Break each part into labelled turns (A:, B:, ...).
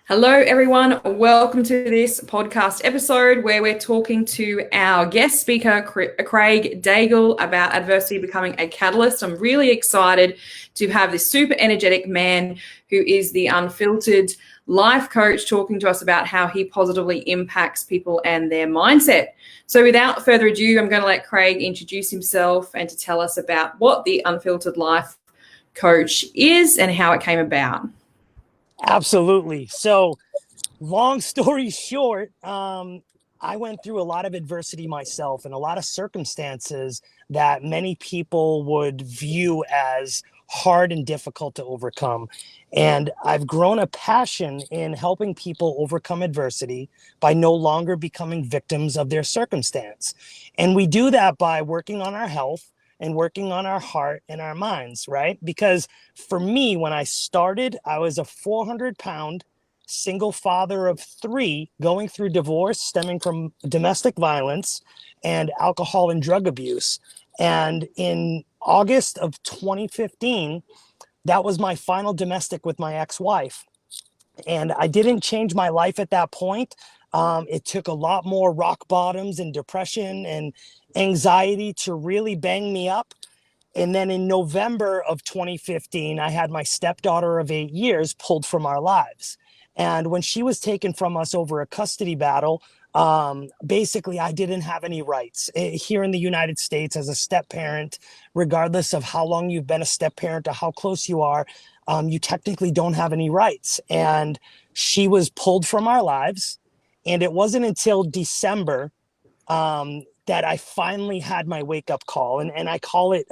A: Hello, everyone. Welcome to this podcast episode where we're talking to our guest speaker, Craig Doyle, about adversity becoming a catalyst. I'm really excited to have this super energetic man who is the unfiltered life coach talking to us about how he positively impacts people and their mindset. So without further ado, I'm going to let Craig introduce himself and to tell us about what the unfiltered life coach is and how it came about.
B: Absolutely. So, long story short, I went through a lot of adversity myself and a lot of circumstances that many people would view as hard and difficult to overcome. And I've grown a passion in helping people overcome adversity by no longer becoming victims of their circumstance. And we do that by working on our health and working on our heart and our minds, right? Because for me, when I started, I was a 400-pound single father of three going through divorce stemming from domestic violence and alcohol and drug abuse. And in August of 2015, that was my final domestic with my ex-wife. And I didn't change my life at that point. It took a lot more rock bottoms and depression and anxiety to really bang me up. And then in November of 2015, I had my stepdaughter of 8 years pulled from our lives. And when she was taken from us over a custody battle, basically, I didn't have any rights here in the United States as a step parent. Regardless of how long you've been a step parent or how close you are, you technically don't have any rights. And she was pulled from our lives. And it wasn't until December that I finally had my wake up call. And I call it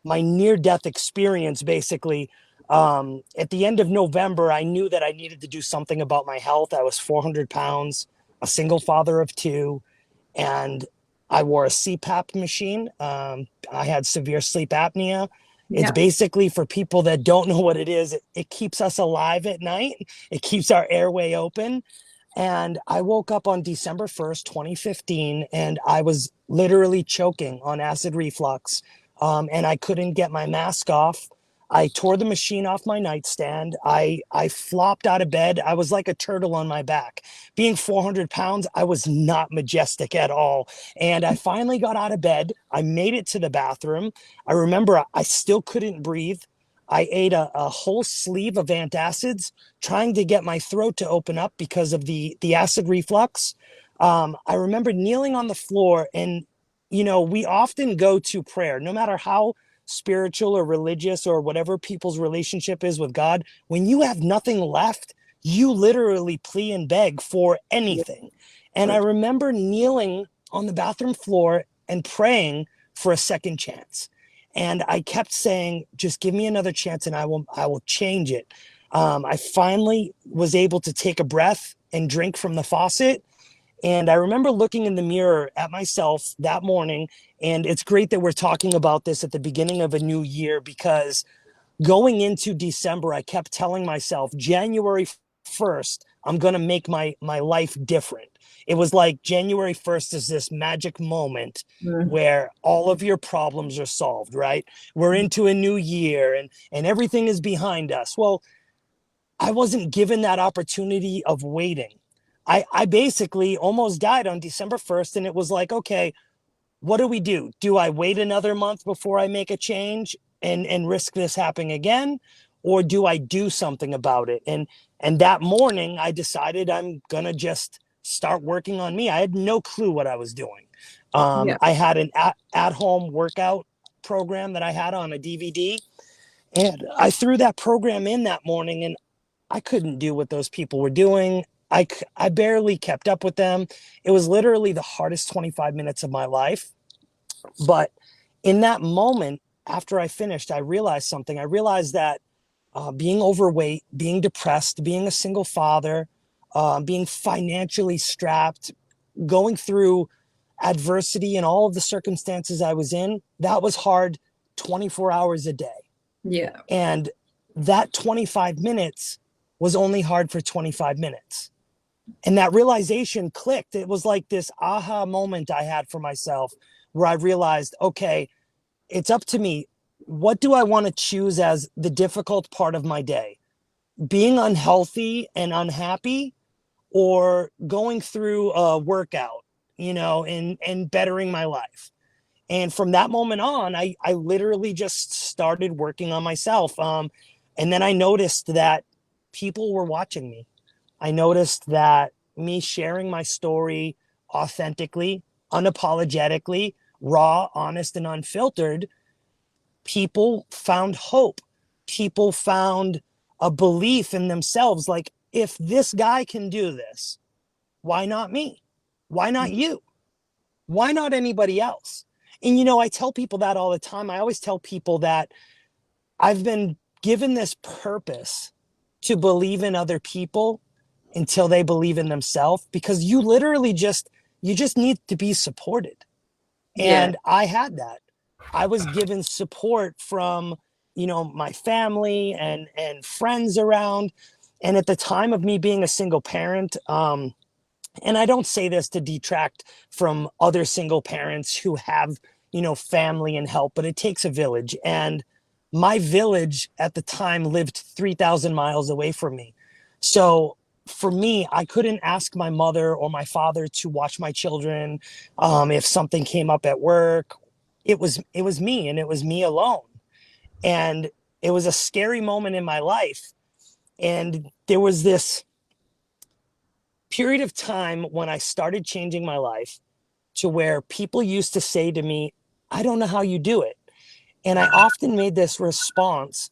B: my near death experience, basically. At the end of November, I knew that I needed to do something about my health. I was 400 pounds, a single father of two, and I wore a CPAP machine. I had severe sleep apnea. It's
A: Yeah.
B: basically, for people that don't know what it is, it keeps us alive at night. It keeps our airway open. And I woke up on December 1st, 2015, and I was literally choking on acid reflux. And I couldn't get my mask off. I tore the machine off my nightstand. I flopped out of bed. I was like a turtle on my back. Being 400 pounds, I was not majestic at all. And I finally got out of bed. I made it to the bathroom. I remember I still couldn't breathe. I ate a whole sleeve of antacids, trying to get my throat to open up because of the acid reflux. I remember kneeling on the floor, and we often go to prayer, no matter how spiritual or religious or whatever people's relationship is with God. When you have nothing left, you literally plea and beg for anything. And I remember kneeling on the bathroom floor and praying for a second chance. And I kept saying, just give me another chance and I will change it. I finally was able to take a breath and drink from the faucet. And I remember looking in the mirror at myself that morning. And it's great that we're talking about this at the beginning of a new year, because going into December, I kept telling myself, January 1st, I'm going to make my life different. It was like January 1st is this magic moment where all of your problems are solved, right? We're into a new year, and everything is behind us. Well, I wasn't given that opportunity of waiting. I basically almost died on December 1st, and it was like, okay, what do we do? Do I wait another month before I make a change and risk this happening again? Or do I do something about it? And that morning I decided I'm gonna just start working on me. I had no clue what I was doing.
A: Yeah.
B: I had an at-home workout program that I had on a DVD, and I threw that program in that morning, and I couldn't do what those people were doing. I barely kept up with them. It was literally the hardest 25 minutes of my life. But in that moment, after I finished, I realized something. I realized that being overweight, being depressed, being a single father, being financially strapped, going through adversity and all of the circumstances I was in, that was hard 24 hours a day.
A: Yeah.
B: And that 25 minutes was only hard for 25 minutes. And that realization clicked. It was like this aha moment I had for myself, where I realized, okay, it's up to me. What do I want to choose as the difficult part of my day? being unhealthy and unhappy, or going through a workout, and bettering my life. And from that moment on, I literally just started working on myself. And then I noticed that people were watching me. I noticed that me sharing my story authentically, unapologetically, raw, honest, and unfiltered, people found hope. People found a belief in themselves. Like, if this guy can do this, why not me? Why not you? Why not anybody else? And, I tell people that all the time. I always tell people that I've been given this purpose to believe in other people until they believe in themselves, because you just need to be supported.
A: Yeah.
B: And I had that. I was given support from, my family and friends around. And at the time of me being a single parent, and I don't say this to detract from other single parents who have, family and help, but it takes a village. And my village at the time lived 3,000 miles away from me. So for me, I couldn't ask my mother or my father to watch my children. If something came up at work, it was me, and it was me alone. And it was a scary moment in my life. And there was this period of time when I started changing my life, to where people used to say to me, I don't know how you do it. And I often made this response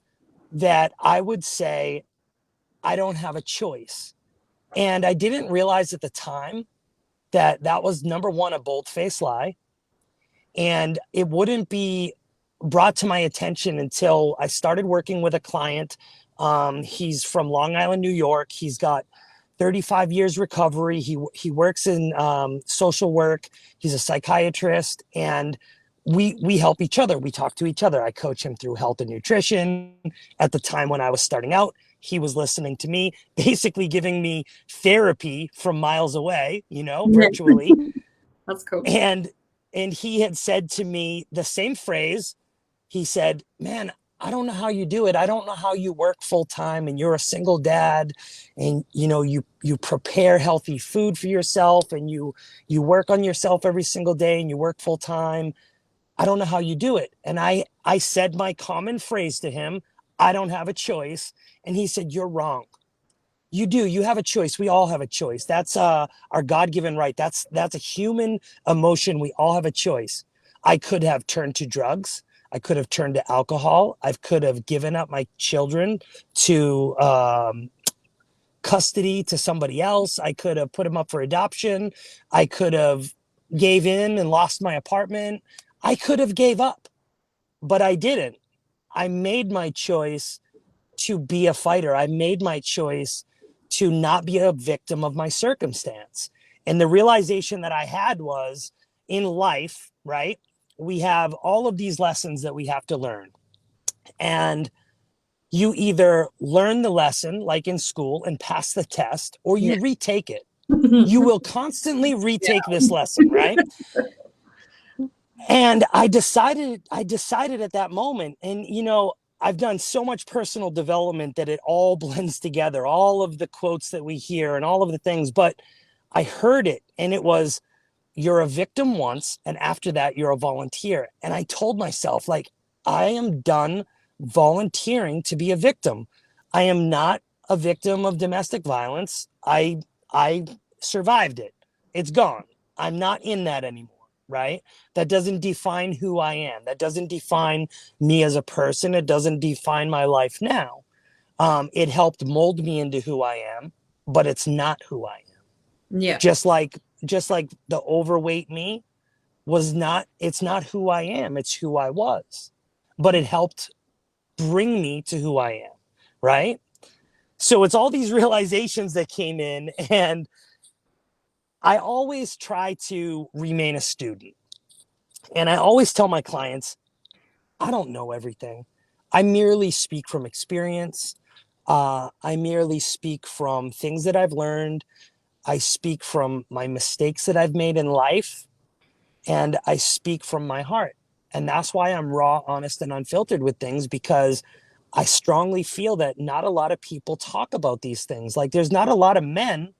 B: that I would say, I don't have a choice. And I didn't realize at the time that that was, number one, a bold-faced lie. And it wouldn't be brought to my attention until I started working with a client. He's from Long Island, New York. He's got 35 years recovery. He works in social work. He's a psychiatrist, and we help each other. We talk to each other. I coach him through health and nutrition. At the time when I was starting out, he was listening to me, basically giving me therapy from miles away,
A: Yeah.
B: virtually.
A: That's cool.
B: And he had said to me the same phrase. He said, man, I don't know how you do it. I don't know how you work full time, and you're a single dad, and you prepare healthy food for yourself, and you work on yourself every single day, and you work full time. I don't know how you do it. And I said my common phrase to him, I don't have a choice. And he said, you're wrong. You do. You have a choice. We all have a choice. That's our God-given right. That's a human emotion. We all have a choice. I could have turned to drugs. I could have turned to alcohol. I could have given up my children to custody to somebody else. I could have put them up for adoption. I could have gave in and lost my apartment. I could have gave up, but I didn't. I made my choice to be a fighter. I made my choice to not be a victim of my circumstance. And the realization that I had was, in life, right? We have all of these lessons that we have to learn. And you either learn the lesson, like in school, and pass the test, or
A: Yeah.
B: you retake it. You will constantly retake this lesson, right? And I decided at that moment, and I've done so much personal development that it all blends together, all of the quotes that we hear and all of the things. But I heard it, and it was, you're a victim once, and after that you're a volunteer. And I told myself, like, I am done volunteering to be a victim. I am not a victim of domestic violence. I survived it. It's gone. I'm not in that anymore, right? That doesn't define who I am. That doesn't define me as a person. It doesn't define my life now. It helped mold me into who I am, but it's not who I am.
A: Yeah.
B: Just like the overweight me was not, it's not who I am, it's who I was. But it helped bring me to who I am, right? So it's all these realizations that came in, and I always try to remain a student. And I always tell my clients, I don't know everything. I merely speak from experience. I merely speak from things that I've learned. I speak from my mistakes that I've made in life, and I speak from my heart. And that's why I'm raw, honest, and unfiltered with things, because I strongly feel that not a lot of people talk about these things. Like, there's not a lot of men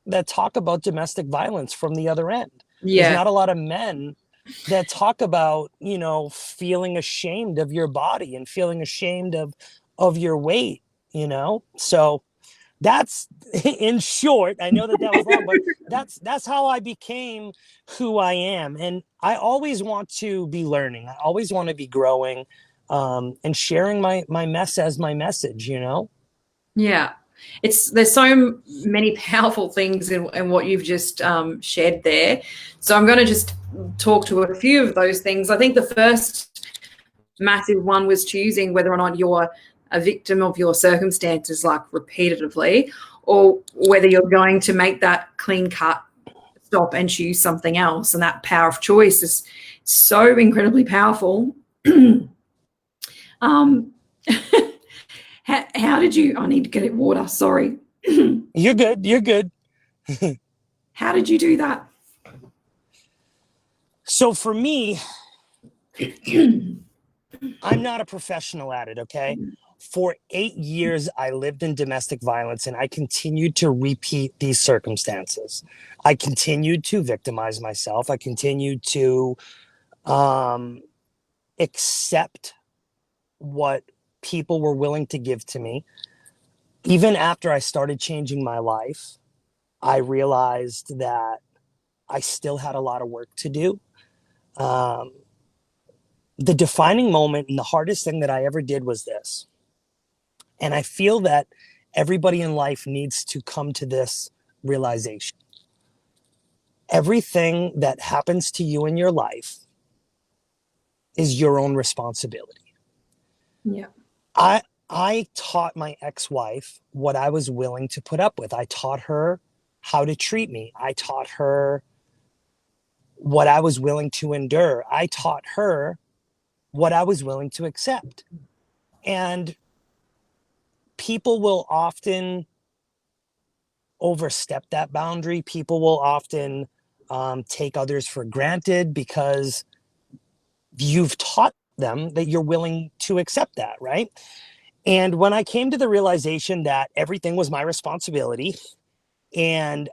B: that talk about domestic violence from the other end. There's
A: Yeah.
B: not a lot of men that talk about, feeling ashamed of your body and feeling ashamed of your weight, So that's in short. I know that was long, but that's how I became who I am. And I always want to be learning. I always want to be growing, and sharing my mess as my message.
A: Yeah. There's so many powerful things in what you've just shared there. So I'm going to just talk to a few of those things. I think the first massive one was choosing whether or not you're a victim of your circumstances, like repetitively, or whether you're going to make that clean cut stop and choose something else. And that power of choice is so incredibly powerful. um, how did you? I need to get it water. Sorry.
B: You're good. You're good.
A: How did you do that?
B: So for me, I'm not a professional at it, okay? For 8 years, I lived in domestic violence and I continued to repeat these circumstances. I continued to victimize myself. I continued to accept what people were willing to give to me. Even after I started changing my life, I realized that I still had a lot of work to do. Um, the defining moment and the hardest thing that I ever did was this. And I feel that everybody in life needs to come to this realization. Everything that happens to you in your life is your own responsibility.
A: Yeah.
B: I taught my ex-wife what I was willing to put up with. I taught her how to treat me. I taught her what I was willing to endure. I taught her what I was willing to accept. And people will often overstep that boundary. People will often take others for granted because you've taught them that you're willing to accept that, right? And when I came to the realization that everything was my responsibility, and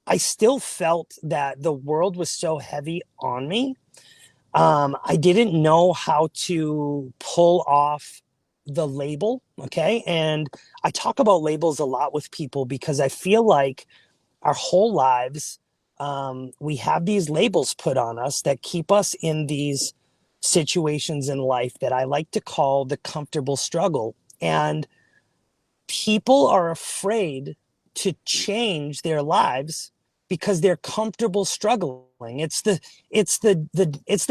B: I still felt that the world was so heavy on me, I didn't know how to pull off the label. Okay. And I talk about labels a lot with people because I feel like our whole lives, we have these labels put on us that keep us in these situations in life that I like to call the comfortable struggle. And people are afraid to change their lives because they're comfortable struggling. It's the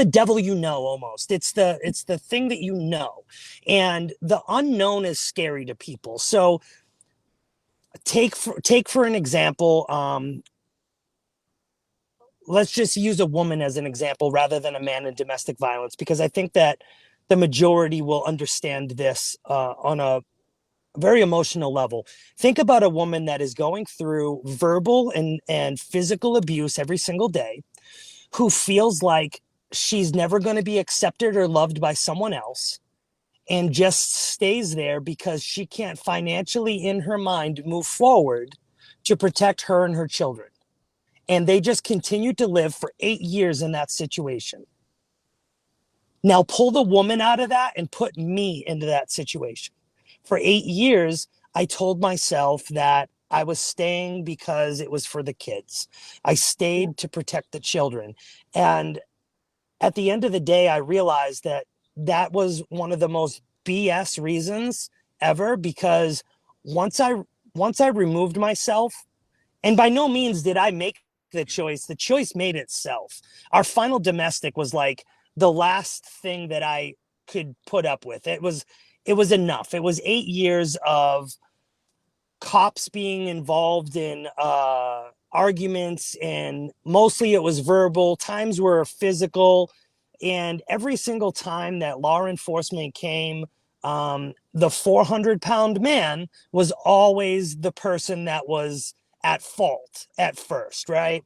B: devil, almost. It's the thing that and the unknown is scary to people. So take for an example, let's just use a woman as an example rather than a man in domestic violence, because I think that the majority will understand this on a very emotional level. Think about a woman that is going through verbal and physical abuse every single day, who feels like she's never going to be accepted or loved by someone else, and just stays there because she can't financially, in her mind, move forward to protect her and her children. And they just continue to live for 8 years in that situation. Now pull the woman out of that and put me into that situation. For 8 years, I told myself that I was staying because it was for the kids. I stayed to protect the children. And at the end of the day, I realized that that was one of the most BS reasons ever, because once I once I removed myself, and by no means did I make the choice made itself. Our final domestic was like the last thing that I could put up with. It was enough. It was 8 years of cops being involved in arguments, and mostly it was verbal. Times were physical, and every single time that law enforcement came, the 400-pound man was always the person that was at fault at first, right?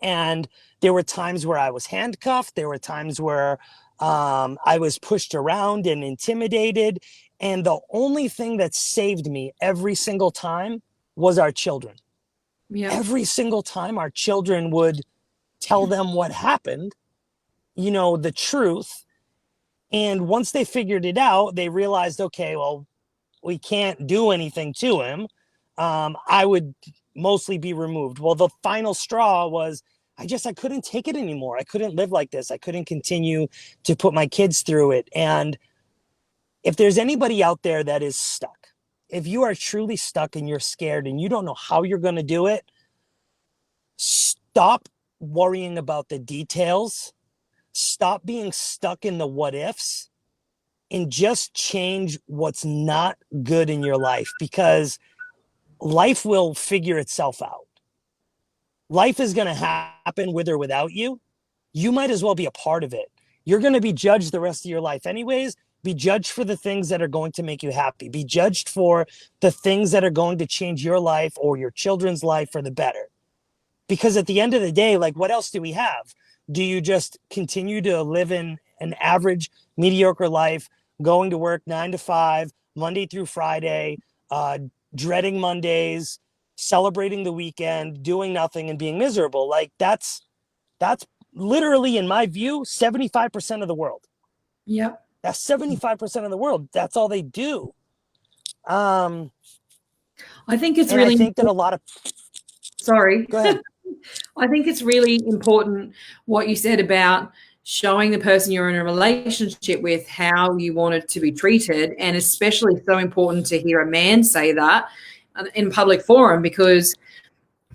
B: And there were times where I was handcuffed. There were times where I was pushed around and intimidated. And the only thing that saved me every single time was our children.
A: Yep.
B: Every single time our children would tell them what happened, the truth. And once they figured it out, they realized, okay, well, we can't do anything to him. I would mostly be removed. Well, the final straw was I couldn't take it anymore. I couldn't live like this. I couldn't continue to put my kids through it. And if there's anybody out there that is stuck, if you are truly stuck and you're scared and you don't know how you're going to do it, stop worrying about the details. Stop being stuck in the what ifs and just change what's not good in your life, because life will figure itself out. Life is going to happen with or without you. You might as well be a part of it. You're going to be judged the rest of your life anyways. Be judged for the things that are going to make you happy. Be judged for the things that are going to change your life or your children's life for the better. Because at the end of the day, like, what else do we have? Do you just continue to live in an average, mediocre life, going to work 9 to 5, Monday through Friday, dreading Mondays, celebrating the weekend, doing nothing and being miserable? Like, that's literally, in my view, 75% of the world.
A: Yep.
B: That's 75% of the world. That's all they do.
A: I think it's
B: And
A: really
B: I think that a lot of,
A: sorry.
B: go ahead.
A: I think it's really important what you said about showing the person you're in a relationship with how you want it to be treated, and especially so important to hear a man say that in public forum, because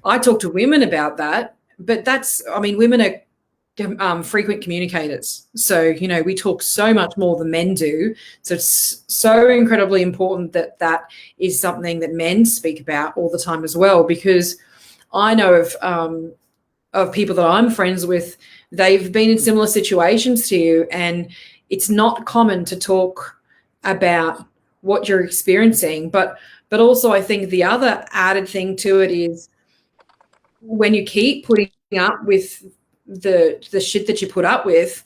A: I talk to women about that, but women are frequent communicators. So, we talk so much more than men do. So it's so incredibly important that that is something that men speak about all the time as well, because I know of people that I'm friends with, they've been in similar situations to you, and it's not common to talk about what you're experiencing. But also, I think the other added thing to it is, when you keep putting up with the shit that you put up with,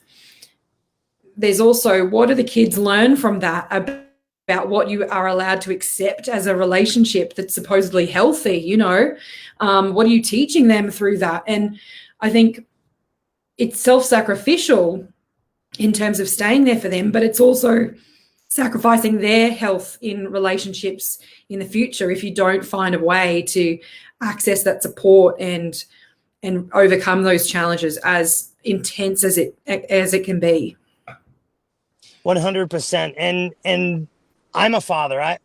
A: there's also, what do the kids learn from that about what you are allowed to accept as a relationship that's supposedly healthy? What are you teaching them through that? And I think it's self-sacrificial in terms of staying there for them, but it's also sacrificing their health in relationships in the future if you don't find a way to access that support and overcome those challenges, as intense as it can be.
B: 100%. And I'm a father.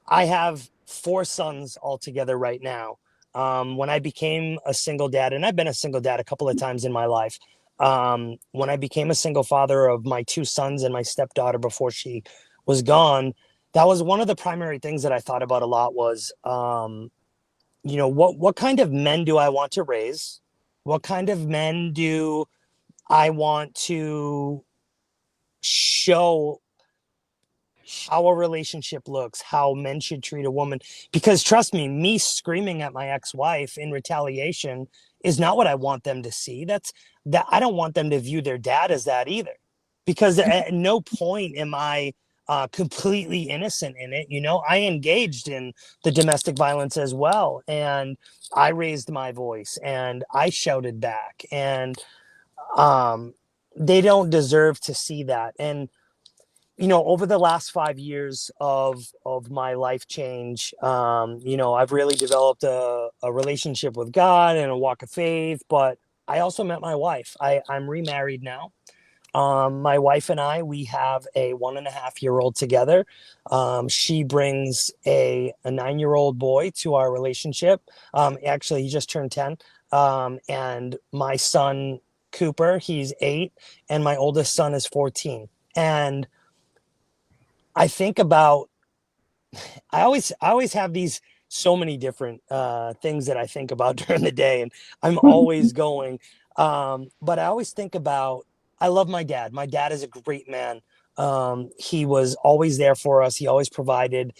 B: I have 4 sons altogether right now. When I became a single dad, and I've been a single dad a couple of times in my life, when I became a single father of my 2 sons and my stepdaughter before she was gone, that was one of the primary things that I thought about a lot was, what kind of men do I want to raise? What kind of men do I want to show how a relationship looks, how men should treat a woman? Because trust me screaming at my ex-wife in retaliation is not what I want them to see. I don't want them to view their dad as that either, because at no point am I completely innocent in it. I engaged in the domestic violence as well, and I raised my voice and I shouted back, and they don't deserve to see that. And over the last 5 years of my life change, I've really developed a relationship with God and a walk of faith. But I also met my wife. I'm remarried now. My wife and we have a 1.5-year-old together. She brings a 9-year-old boy to our relationship. Actually, he just turned 10. And my son, Cooper, he's 8, and my oldest son is 14. And I think about, I always have these so many different things that I think about during the day, and I'm always going. But I always think about, I love my dad. My dad is a great man. He was always there for us. He always provided.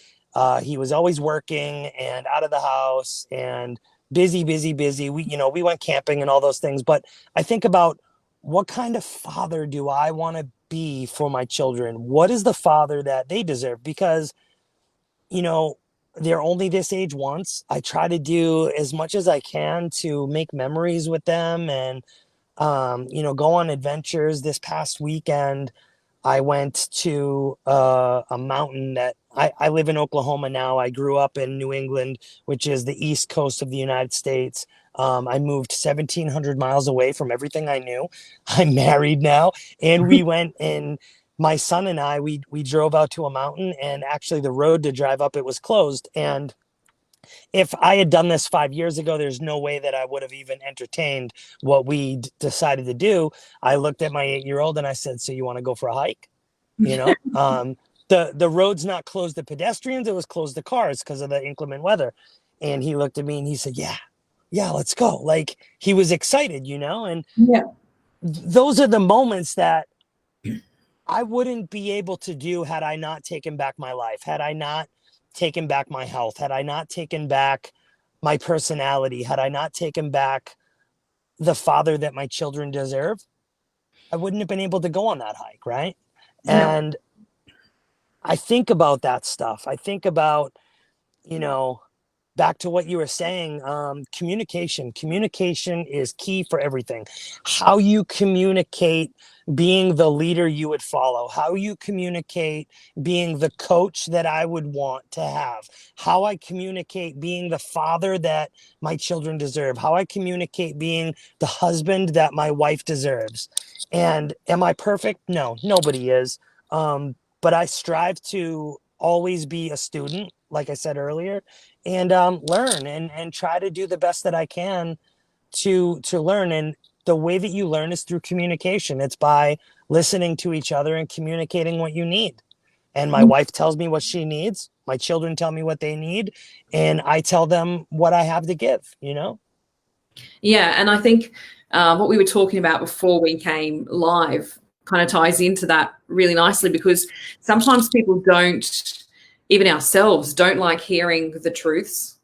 B: He was always working and out of the house and busy. We went camping and all those things. But I think about what kind of father do I want to be for my children? What is the father that they deserve? Because, you know, they're only this age once. I try to do as much as I can to make memories with them and, go on adventures. This past weekend, I went to a mountain that I live in Oklahoma now. I grew up in New England, which is the east coast of the United States. I moved 1,700 miles away from everything I knew. I'm married now, and we went and my son and I we drove out to a mountain, and actually the road to drive up it was closed. And if I had done this 5 years ago, there's no way that I would have even entertained what we decided to do. I looked at my 8-year-old and I said, "So you want to go for a hike?" You know, the road's not closed to pedestrians; it was closed to cars because of the inclement weather. And he looked at me and he said, "Yeah, let's go." Like he was excited, and
A: Yeah.
B: those are the moments that I wouldn't be able to do had I not taken back my life, had I not taken back my health, had I not taken back my personality, had I not taken back the father that my children deserve. I wouldn't have been able to go on that hike, right?
A: Yeah.
B: And I think about that stuff. I think about, you know, back to what you were saying, communication is key for everything. How you communicate being the leader you would follow, how you communicate being the coach that I would want to have, how I communicate being the father that my children deserve, how I communicate being the husband that my wife deserves. And am I perfect? No, nobody is. But I strive to always be a student, like I said earlier, and learn and try to do the best that I can to learn. And the way that you learn is through communication. It's by listening to each other and communicating what you need. And my wife tells me what she needs. My children tell me what they need, and I tell them what I have to give.
A: Yeah, and I think what we were talking about before we came live kind of ties into that really nicely, because sometimes people don't, even ourselves, don't like hearing the truths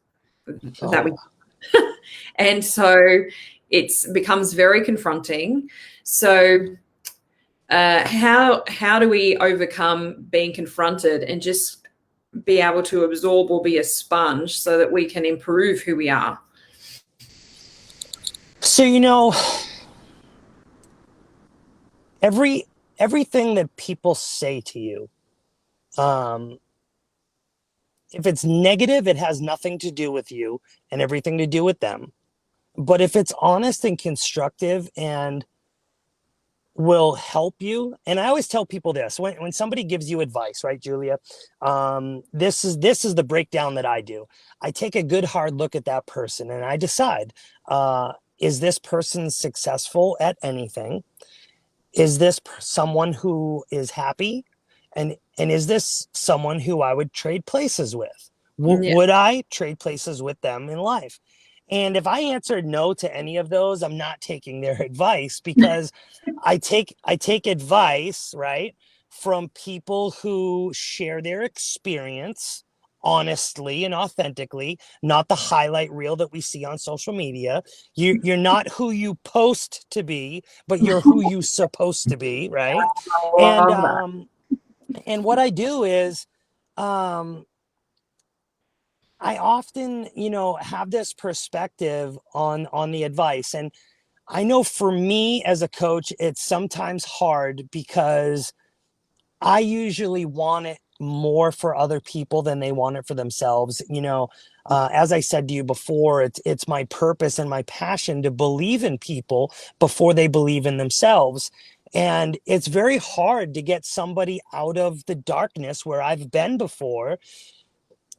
A: that we,
B: Oh,
A: and so it becomes very confronting. So how do we overcome being confronted and just be able to absorb or be a sponge so that we can improve who we are?
B: so every everything that people say to you, um, if it's negative, it has nothing to do with you and everything to do with them. But if it's honest and constructive and will help you, and I always tell people this when somebody gives you advice, right, Julia? This is the breakdown that I do. I take a good hard look at that person and I decide, is this person successful at anything? Is this someone who is happy? And is this someone who I would trade places with?
A: Yeah.
B: Would I trade places with them in life? And if I answered no to any of those, I'm not taking their advice, because I take advice, right, from people who share their experience honestly and authentically, not the highlight reel that we see on social media. You're not who you post to be, but you're who you supposed to be, right?
A: I
B: And
A: love that.
B: um and what I do is, um I often, have this perspective on the advice. And I know for me as a coach, it's sometimes hard because I usually want it more for other people than they want it for themselves. As I said to you before, it's my purpose and my passion to believe in people before they believe in themselves. And it's very hard to get somebody out of the darkness where I've been before,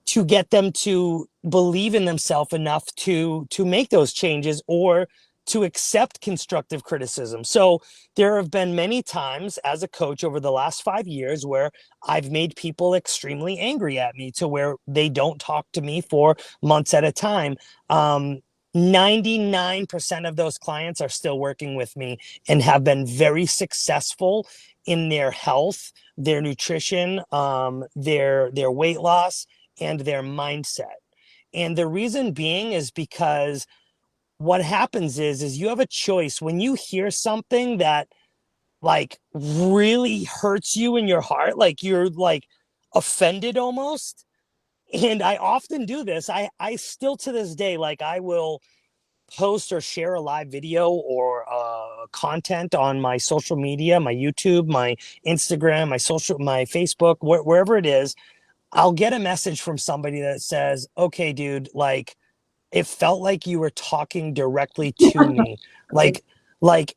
B: to get them to believe in themselves enough to make those changes or to accept constructive criticism. So there have been many times as a coach over the last 5 years where I've made people extremely angry at me to where they don't talk to me for months at a time. 99% of those clients are still working with me and have been very successful in their health, their nutrition, their weight loss, and their mindset. And the reason being is because what happens is you have a choice when you hear something that like really hurts you in your heart, like you're like offended almost. And I often do this. I still to this day, like I will post or share a live video or content on my social media, my YouTube, my Instagram, my Facebook, wherever it is. I'll get a message from somebody that says, okay, dude, like it felt like you were talking directly to me.
A: Right.
B: Like, like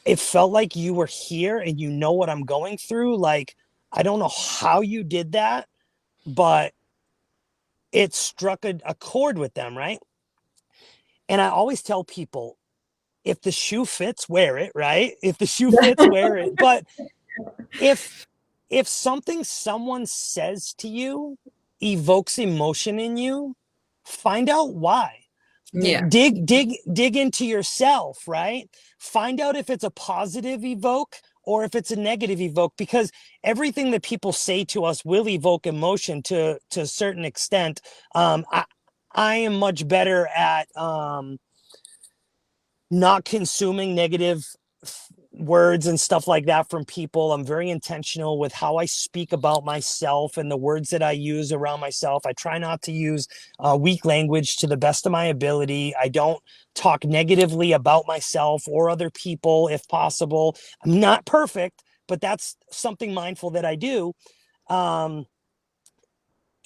B: it felt like you were here and you know what I'm going through. Like, I don't know how you did that, but it struck a chord with them, right? And I always tell people, if the shoe fits, wear it, right? If the shoe fits, wear it. But if something someone says to you evokes emotion in you, find out why.
A: Yeah.
B: Dig into yourself, right? Find out if it's a positive evoke or if it's a negative evoke, because everything that people say to us will evoke emotion to a certain extent. I am much better at not consuming negative words and stuff like that from people. I'm very intentional with how I speak about myself and the words that I use around myself. I try not to use weak language to the best of my ability. I don't talk negatively about myself or other people if possible. I'm not perfect, but that's something mindful that I do. Um,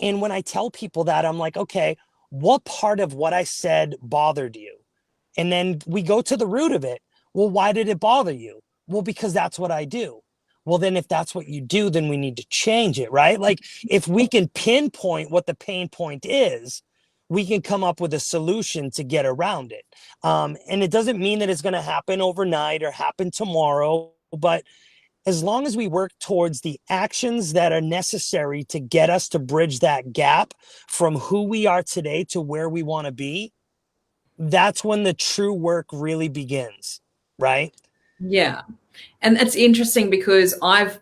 B: and when I tell people that, I'm like, okay, what part of what I said bothered you? And then we go to the root of it. Well, why did it bother you? Well, because that's what I do. Well, then if that's what you do, then we need to change it, right? Like if we can pinpoint what the pain point is, we can come up with a solution to get around it. And it doesn't mean that it's going to happen overnight or happen tomorrow, but as long as we work towards the actions that are necessary to get us to bridge that gap from who we are today to where we want to be, that's when the true work really begins, right?
A: Yeah. And it's interesting because I've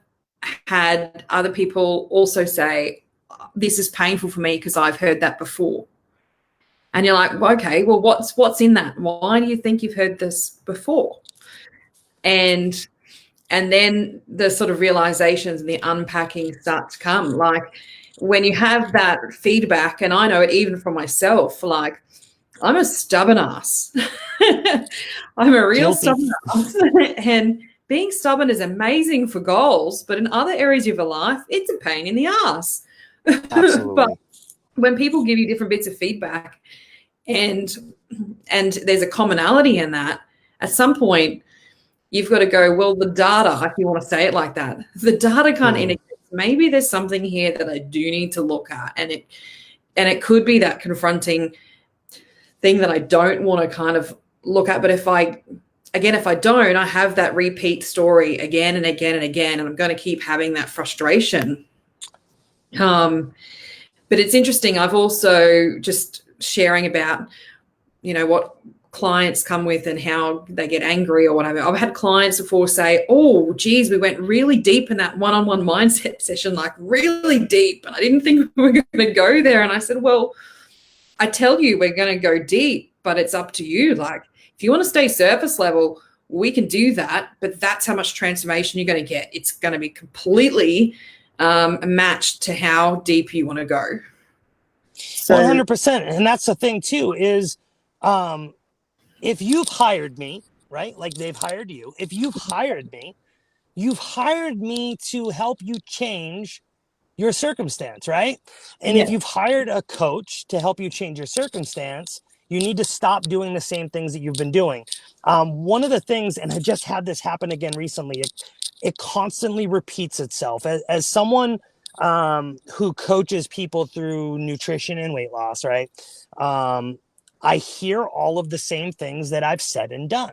A: had other people also say, this is painful for me because I've heard that before. And you're like, well, okay, well, what's in that? Why do you think you've heard this before? And then the sort of realizations and the unpacking start to come. Like when you have that feedback, and I know it even from myself, like I'm a stubborn ass. I'm a real
B: Guilty.
A: stubborn ass. And being stubborn is amazing for goals, but in other areas of your life, it's a pain in the ass. But
B: Absolutely.
A: when people give you different bits of feedback and there's a commonality in that, at some point you've got to go, well, the data, if you want to say it like that, the data can't indicate maybe there's something here that I do need to look at. And it could be that confronting thing that I don't want to kind of look at. But if I don't, I have that repeat story again and again and again, and I'm going to keep having that frustration. But it's interesting. I've also just sharing about, what clients come with and how they get angry or whatever. I've had clients before say, oh, geez, we went really deep in that one-on-one mindset session, like really deep. And I didn't think we were going to go there. And I said, well, I tell you, we're going to go deep, but it's up to you. Like, if you want to stay surface level, we can do that, but that's how much transformation you're going to get. It's going to be completely matched to how deep you want to go. So,
B: 100%. And that's the thing too, is if you've hired me, right? Like they've hired you. If you've hired me to help you change your circumstance, right? And if
A: yeah,
B: you've hired a coach to help you change your circumstance, you need to stop doing the same things that you've been doing. One of the things, and I just had this happen again recently, it constantly repeats itself. As someone who coaches people through nutrition and weight loss, right? I hear all of the same things that I've said and done.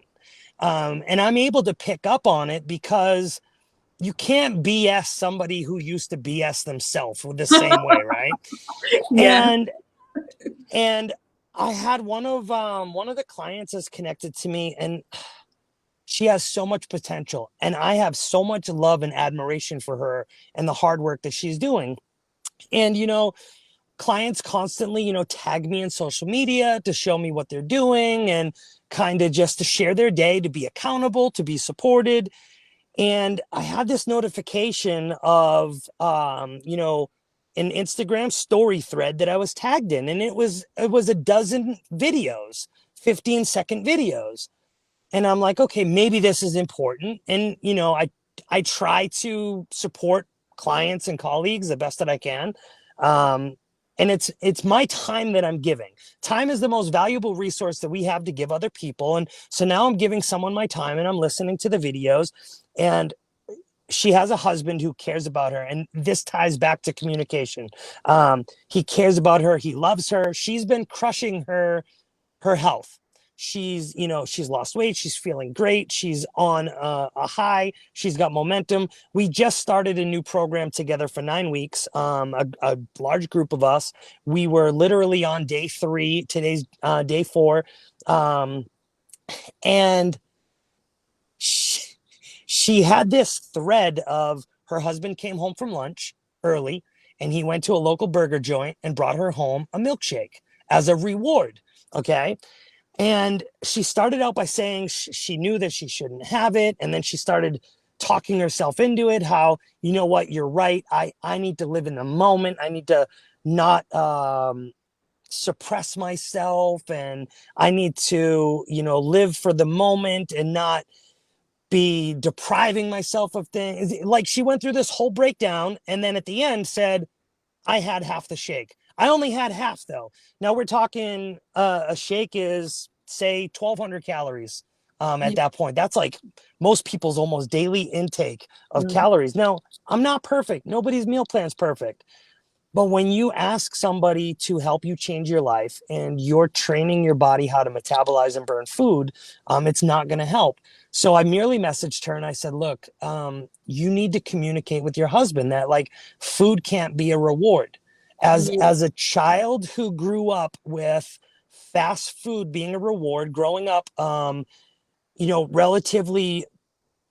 B: And I'm able to pick up on it because you can't BS somebody who used to BS themselves with the same way, right?
A: yeah,
B: And I had one of the clients has connected to me, and she has so much potential, and I have so much love and admiration for her and the hard work that she's doing. And clients constantly, tag me in social media to show me what they're doing and kind of just to share their day, to be accountable, to be supported. And I had this notification of, an Instagram story thread that I was tagged in, and it was a dozen videos, 15-second videos. And I'm like, okay, maybe this is important. And, I try to support clients and colleagues the best that I can. Um, and it's my time that I'm giving. Time is the most valuable resource that we have to give other people. And so now I'm giving someone my time and I'm listening to the videos. And she has a husband who cares about her, and this ties back to communication. He cares about her. He loves her. She's been crushing her health. She's lost weight. She's feeling great. She's on a high. She's got momentum. We just started a new program together for 9 weeks. A large group of us. We were literally on day 3. Today's day 4. And she had this thread of her husband came home from lunch early and he went to a local burger joint and brought her home a milkshake as a reward. Okay. And she started out by saying she knew that she shouldn't have it. And then she started talking herself into it. How, you know what, you're right. I need to live in the moment. I need to not suppress myself. And I need to, live for the moment and not be depriving myself of things. Like she went through this whole breakdown and then at the end said, I had half the shake. I only had half though. Now we're talking a shake is say 1,200 calories at that point. That's like most people's almost daily intake of calories. Now I'm not perfect. Nobody's meal plan's perfect. But when you ask somebody to help you change your life and you're training your body how to metabolize and burn food, it's not going to help. So I merely messaged her and I said, look, you need to communicate with your husband that like food can't be a reward. As a child who grew up with fast food being a reward, growing up, relatively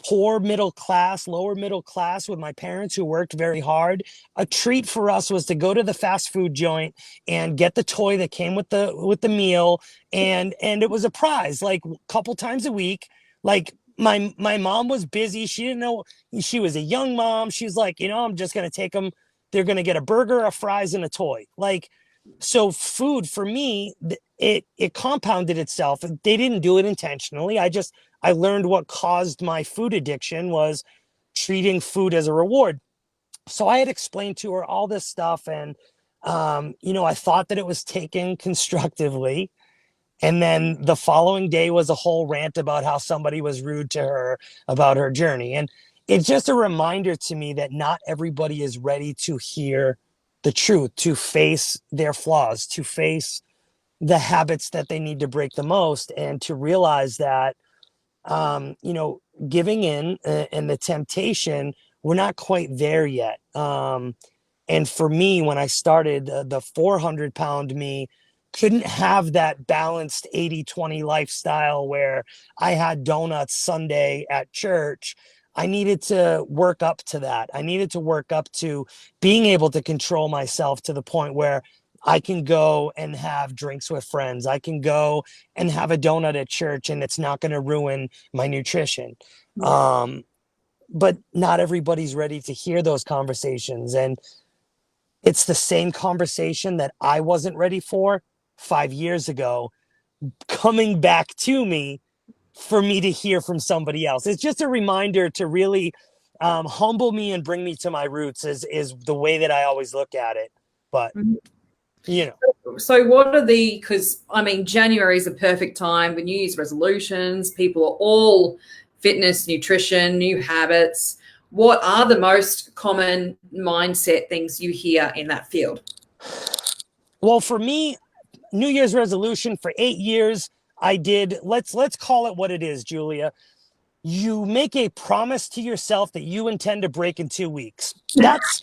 B: poor middle class, lower middle class with my parents who worked very hard. A treat for us was to go to the fast food joint and get the toy that came with the meal. And it was a prize, like a couple times a week. Like my mom was busy. She didn't know, she was a young mom. She's like, I'm just going to take them. They're going to get a burger, a fries, and a toy. Like, so food for me, it compounded itself. They didn't do it intentionally. I learned what caused my food addiction was treating food as a reward. So I had explained to her all this stuff, and I thought that it was taken constructively. And then the following day was a whole rant about how somebody was rude to her about her journey. And it's just a reminder to me that not everybody is ready to hear the truth, to face their flaws, to face the habits that they need to break the most, and to realize that, giving in and the temptation, we're not quite there yet. And for me, when I started, the 400-pound me couldn't have that balanced 80-20 lifestyle where I had donuts Sunday at church. I needed to work up to that. I needed to work up to being able to control myself to the point where I can go and have drinks with friends. I can go and have a donut at church and it's not going to ruin my nutrition. But not everybody's ready to hear those conversations. And it's the same conversation that I wasn't ready for 5 years ago, coming back to me for me to hear from somebody else. It's just a reminder to really humble me and bring me to my roots is the way that I always look at it. But,
A: So what are because January is a perfect time for New Year's resolutions. People are all fitness, nutrition, new habits. What are the most common mindset things you hear in that field?
B: Well, for me, New Year's resolution for 8 years, I did, let's call it what it is, Julia. You make a promise to yourself that you intend to break in 2 weeks. That's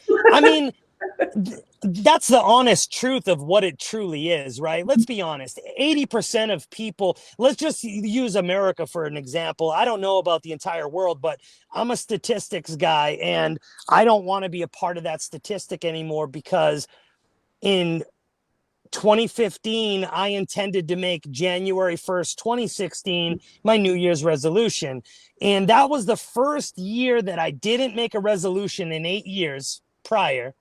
B: the honest truth of what it truly is, right? Let's be honest. 80% of people, let's just use America for an example. I don't know about the entire world, but I'm a statistics guy and I don't want to be a part of that statistic anymore because In 2015, I intended to make January 1st, 2016, my New Year's resolution. And that was the first year that I didn't make a resolution in 8 years prior.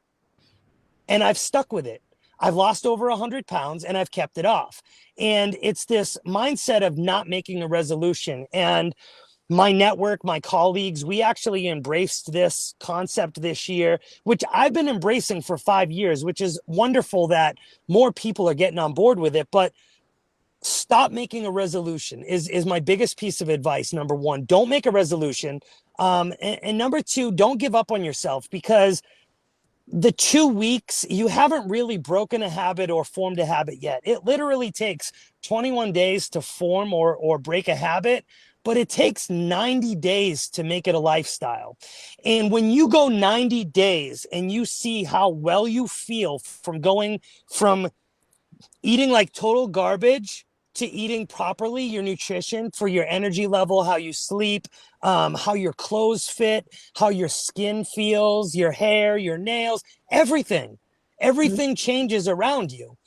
B: And I've stuck with it. I've lost over 100 pounds and I've kept it off. And it's this mindset of not making a resolution. And my network, my colleagues, we actually embraced this concept this year, which I've been embracing for 5 years, which is wonderful that more people are getting on board with it. But stop making a resolution is my biggest piece of advice. Number one, don't make a resolution. And number two, don't give up on yourself, because the 2 weeks, you haven't really broken a habit or formed a habit yet. It literally takes 21 days to form or break a habit, but it takes 90 days to make it a lifestyle. And when you go 90 days and you see how well you feel from going from eating like total garbage to eating properly, your nutrition for your energy level, how you sleep, how your clothes fit, how your skin feels, your hair, your nails, everything changes around you.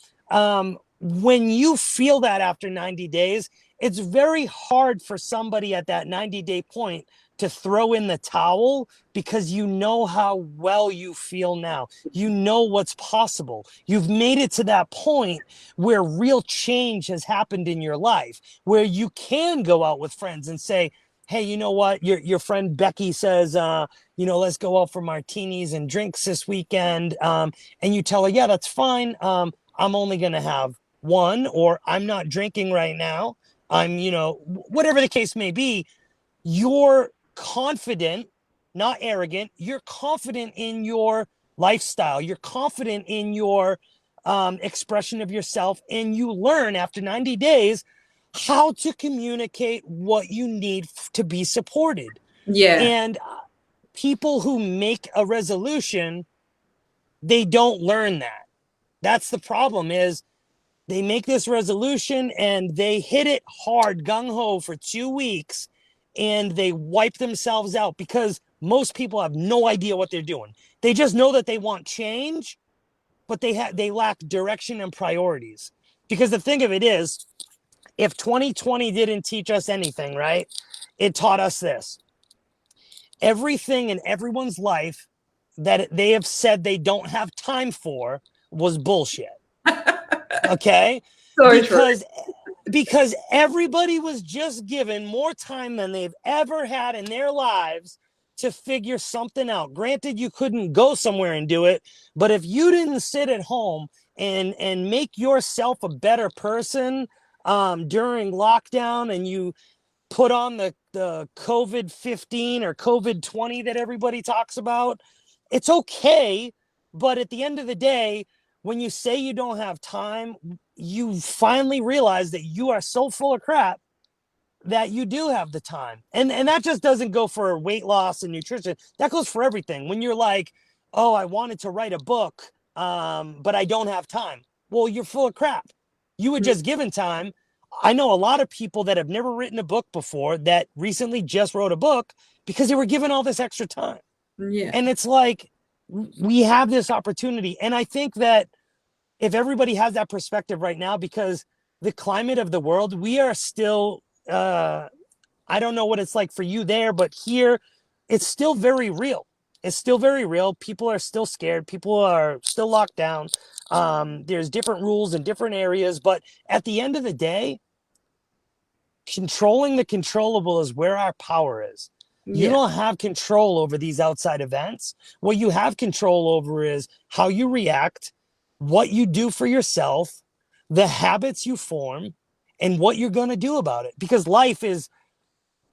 B: When you feel that after 90 days, it's very hard for somebody at that 90-day point to throw in the towel, because you know how well you feel now. You know what's possible. You've made it to that point where real change has happened in your life, where you can go out with friends and say, hey, you know what? Your friend Becky says, let's go out for martinis and drinks this weekend. And you tell her, yeah, that's fine. I'm only going to have one, or I'm not drinking right now. I'm, whatever the case may be. You're confident, not arrogant. You're confident in your lifestyle. You're confident in your expression of yourself. And you learn after 90 days how to communicate what you need to be supported.
A: Yeah.
B: And people who make a resolution, they don't learn that. That's the problem, is they make this resolution and they hit it hard, gung-ho for 2 weeks, and they wipe themselves out, because most people have no idea what they're doing. They just know that they want change, but they lack direction and priorities. Because the thing of it is, if 2020 didn't teach us anything, right? It taught us this. Everything in everyone's life that they have said they don't have time for was bullshit. Okay?
A: So
B: Because everybody was just given more time than they've ever had in their lives to figure something out. Granted, you couldn't go somewhere and do it, but if you didn't sit at home and make yourself a better person during lockdown, and you put on the COVID-15 or COVID-20 that everybody talks about, it's okay. But at the end of the day, when you say you don't have time, you finally realize that you are so full of crap that you do have the time. And that just doesn't go for weight loss and nutrition. That goes for everything. When you're like, oh, I wanted to write a book, but I don't have time. Well, you're full of crap. You were just given time. I know a lot of people that have never written a book before that recently just wrote a book because they were given all this extra time.
A: Yeah.
B: And it's like, we have this opportunity. And I think that if everybody has that perspective right now, because the climate of the world, we are still, I don't know what it's like for you there, but here it's still very real. It's still very real. People are still scared. People are still locked down. There's different rules in different areas, but at the end of the day, controlling the controllable is where our power is. You don't have control over these outside events. What you have control over is how you react, what you do for yourself, the habits you form, and what you're going to do about it. Because life is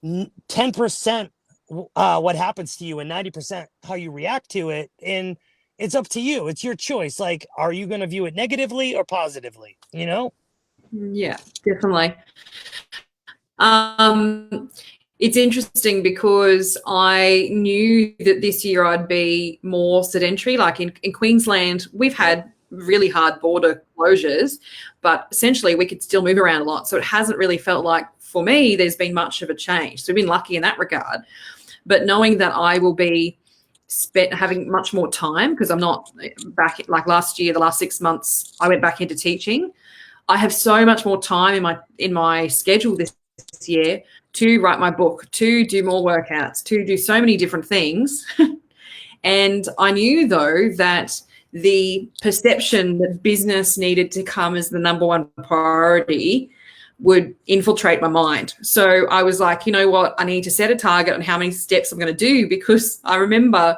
B: 10% what happens to you and 90% how you react to it. And it's up to you. It's your choice. Like, are you going to view it negatively or positively?
A: Yeah, definitely. It's interesting because I knew that this year I'd be more sedentary. Like in Queensland, we've had really hard border closures, but essentially we could still move around a lot. So it hasn't really felt like, for me, there's been much of a change. So we've been lucky in that regard. But knowing that I will be having much more time because I'm not back like last year, the last 6 months, I went back into teaching. I have so much more time in my schedule this year to write my book, to do more workouts, to do so many different things. And I knew though that the perception that business needed to come as the number one priority would infiltrate my mind. So I was like, you know what, I need to set a target on how many steps I'm going to do, because I remember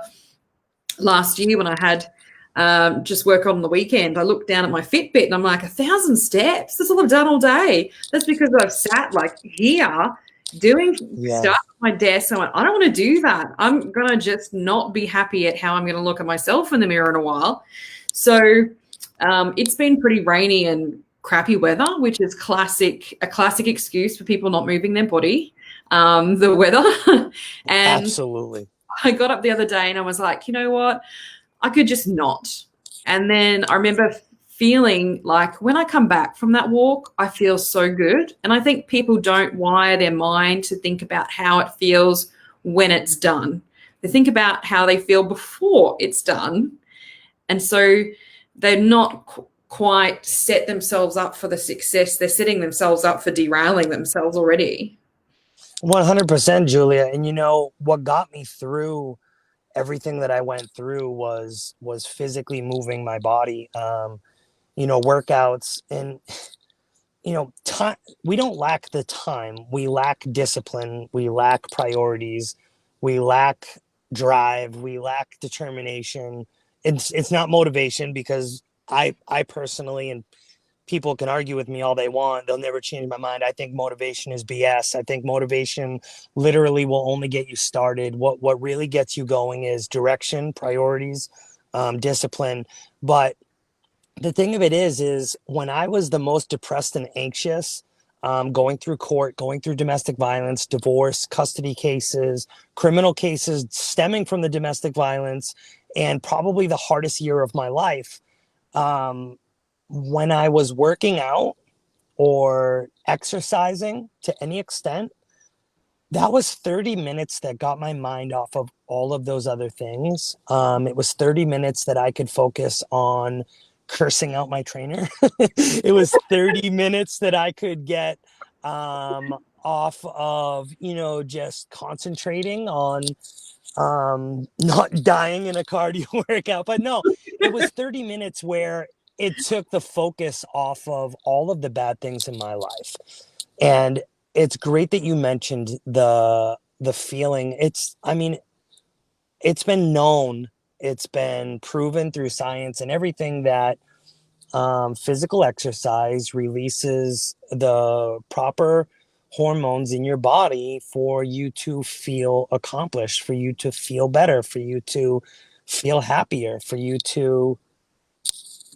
A: last year when I had just work on the weekend, I looked down at my Fitbit and I'm like, 1,000 steps. That's all I've done all day. That's because I've sat like here doing stuff at my desk. I went, I don't want to do that. I'm going to just not be happy at how I'm going to look at myself in the mirror in a while. So it's been pretty rainy and crappy weather, which is a classic excuse for people not moving their body, the weather. And
B: Absolutely.
A: I got up the other day and I was like, you know what? I could just not. And then I remember feeling like when I come back from that walk, I feel so good. And I think people don't wire their mind to think about how it feels when it's done. They think about how they feel before it's done. And so they're not quite set themselves up for the success. They're setting themselves up for derailing themselves already.
B: 100%, Julia. And you know what got me through everything that I went through was physically moving my body. You know, workouts, and you know, time. We don't lack the time. We lack discipline. We lack priorities. We lack drive. We lack determination. It's not motivation, because I personally, and people can argue with me all they want, they'll never change my mind. I think motivation is BS. I think motivation literally will only get you started. What really gets you going is direction, priorities, discipline. But the thing of it is when I was the most depressed and anxious, going through court, going through domestic violence, divorce, custody cases, criminal cases stemming from the domestic violence, and probably the hardest year of my life, when I was working out or exercising to any extent, that was 30 minutes that got my mind off of all of those other things. It was 30 minutes that I could focus on cursing out my trainer. It was 30 minutes that I could get off of, you know, just concentrating on not dying in a cardio workout. But no, it was 30 minutes where it took the focus off of all of the bad things in my life. And it's great that you mentioned the feeling. I mean, it's been known, it's been proven through science and everything that physical exercise releases the proper hormones in your body for you to feel accomplished, for you to feel better, for you to feel happier, for you to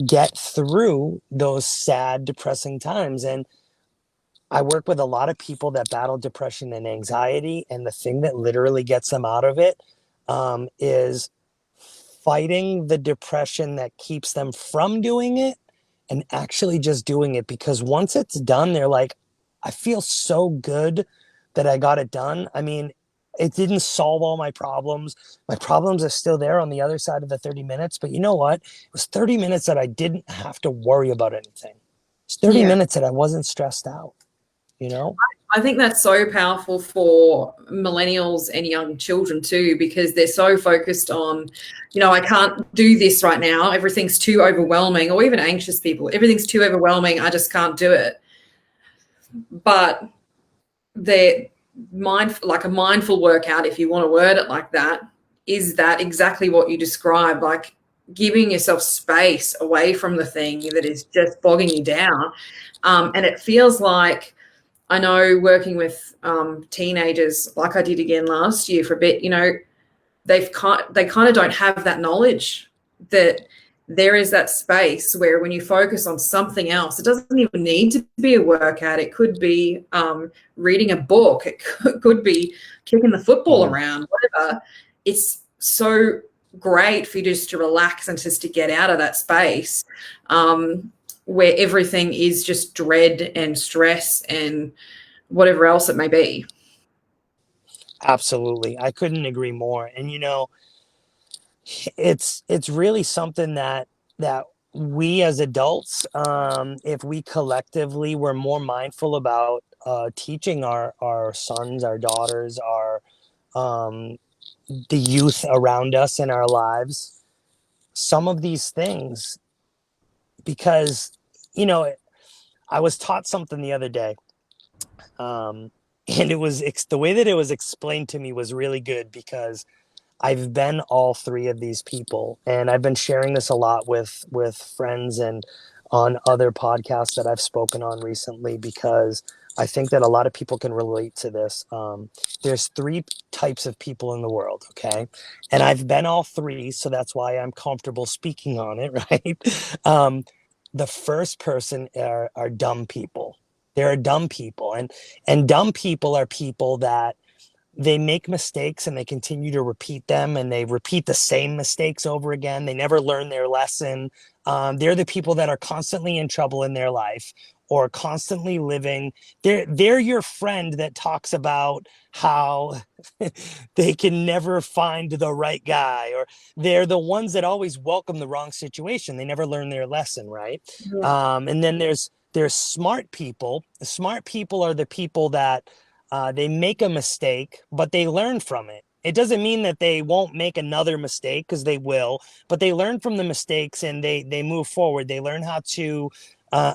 B: get through those sad, depressing times. And I work with a lot of people that battle depression and anxiety, and the thing that literally gets them out of it is fighting the depression that keeps them from doing it and actually just doing it. Because once it's done, they're like, I feel so good that I got it done. I mean, it didn't solve all my problems. My problems are still there on the other side of the 30 minutes. But you know what? It was 30 minutes that I didn't have to worry about anything. It's 30 minutes that I wasn't stressed out, you know?
A: I think that's so powerful for millennials and young children too, because they're so focused on, you know, I can't do this right now. Everything's too overwhelming, or even anxious people. Everything's too overwhelming. I just can't do it. But they're like a mindful workout, if you want to word it like that, is that exactly what you described, like giving yourself space away from the thing that is just bogging you down. And it feels like, I know working with teenagers, like I did again last year for a bit, you know, they kind of don't have that knowledge that there is that space where when you focus on something else, it doesn't even need to be a workout. It could be reading a book. It could be kicking the football around, whatever. It's so great for you just to relax and just to get out of that space where everything is just dread and stress and whatever else it may be.
B: Absolutely. I couldn't agree more. And, you know, it's really something that we as adults, if we collectively were more mindful about teaching our sons, our daughters, our um, the youth around us in our lives, some of these things, because you know I was taught something the other day, and the way that it was explained to me was really good, because I've been all three of these people, and I've been sharing this a lot with friends and on other podcasts that I've spoken on recently, because I think that a lot of people can relate to this. There's three types of people in the world, okay, and I've been all three, so that's why I'm comfortable speaking on it, right? The first person are dumb people. There are dumb people, and dumb people are people that they make mistakes and they continue to repeat them, and they repeat the same mistakes over again. They never learn their lesson. They're the people that are constantly in trouble in their life, or constantly living. They're your friend that talks about how they can never find the right guy, or they're the ones that always welcome the wrong situation. They never learn their lesson, right?
A: Yeah.
B: And then there's smart people. Smart people are the people that they make a mistake, but they learn from it. It doesn't mean that they won't make another mistake, because they will, but they learn from the mistakes and they move forward. They learn how to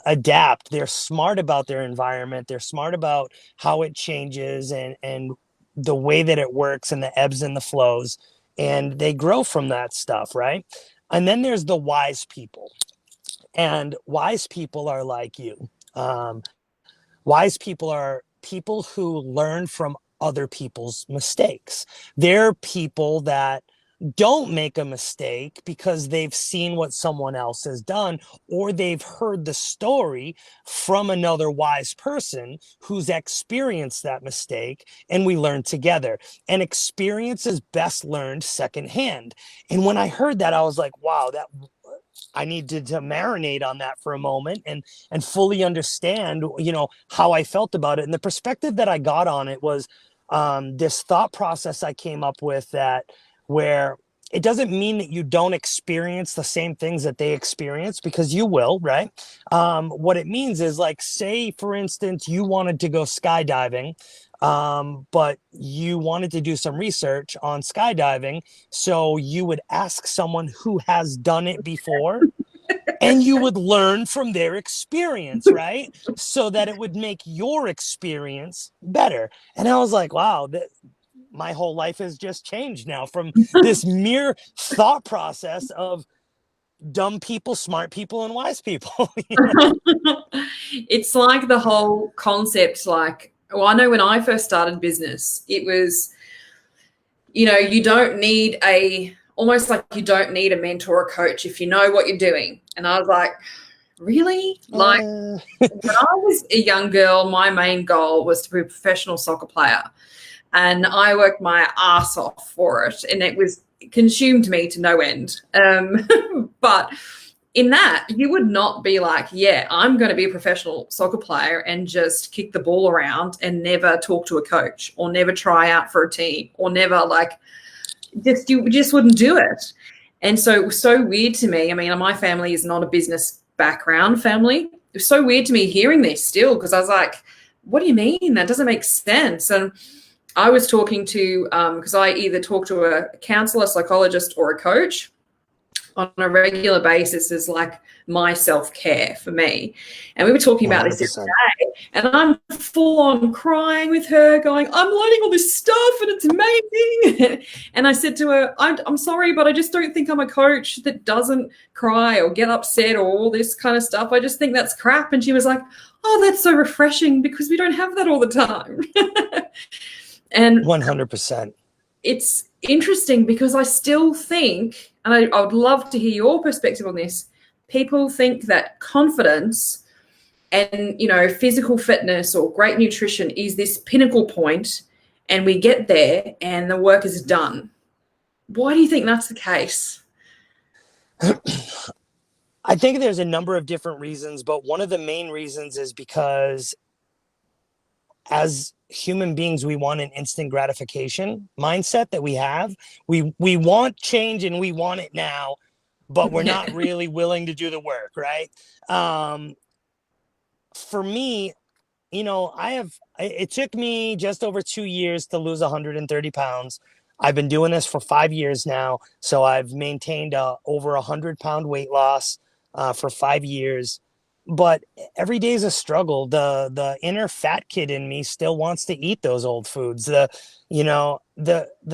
B: adapt. They're smart about their environment. They're smart about how it changes, and the way that it works, and the ebbs and the flows, and they grow from that stuff, right? And then there's the wise people, and wise people are like you. Wise people are people who learn from other people's mistakes. They're people that don't make a mistake because they've seen what someone else has done, or they've heard the story from another wise person who's experienced that mistake, and we learn together. And experience is best learned secondhand. And when I heard that, I was like, wow, that I needed to marinate on that for a moment, and fully understand, how I felt about it. And the perspective that I got on it was this thought process I came up with, that where it doesn't mean that you don't experience the same things that they experience, because you will, right? What it means is, like, say for instance, you wanted to go skydiving, but you wanted to do some research on skydiving, so you would ask someone who has done it before, and you would learn from their experience, right? So that it would make your experience better. And I was like, wow, my whole life has just changed now from this mere thought process of dumb people, smart people, and wise people.
A: It's like the whole concept, like, well, I know when I first started business, it was, you don't need almost like you don't need a mentor or coach if you know what you're doing. And I was like, really? Like, when I was a young girl, my main goal was to be a professional soccer player. And I worked my ass off for it. And it consumed me to no end. But in that, you would not be like, yeah, I'm going to be a professional soccer player and just kick the ball around and never talk to a coach, or never try out for a team, or never, like, you just wouldn't do it. And so it was so weird to me. I mean, my family is not a business background family. It was so weird to me hearing this still, because I was like, what do you mean? That doesn't make sense. And I was talking to, because I either talk to a counselor, psychologist, or a coach on a regular basis, is like my self-care for me. And we were talking about this the other day, and I'm full on crying with her, going, I'm learning all this stuff and it's amazing. And I said to her, I'm sorry, but I just don't think I'm a coach that doesn't cry or get upset or all this kind of stuff. I just think that's crap. And she was like, oh, that's so refreshing, because we don't have that all the time. And
B: 100%.
A: It's interesting, because I still think, and I would love to hear your perspective on this, people think that confidence and, physical fitness or great nutrition is this pinnacle point, and we get there and the work is done. Why do you think that's the case?
B: I think there's a number of different reasons, but one of the main reasons is because as human beings, we want an instant gratification mindset that we have. We want change and we want it now, but we're
A: Yeah.
B: not really willing to do the work, right? Um, for me, it took me just over 2 years to lose 130 pounds. I've been doing this for 5 years now. So I've maintained over 100-pound weight loss for 5 years. But every day is a struggle. The inner fat kid in me still wants to eat those old foods. The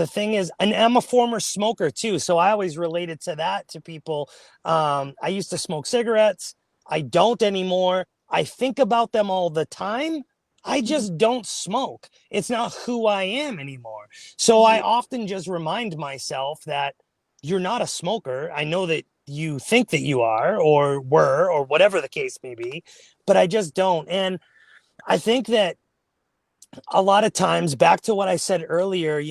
B: thing is, and I'm a former smoker too. So I always related to that to people. I used to smoke cigarettes. I don't anymore. I think about them all the time. I just don't smoke. It's not who I am anymore. So I often just remind myself that you're not a smoker. I know that you think that you are or were or whatever the case may be, but I just don't. And I think that a lot of times, back to what I said earlier,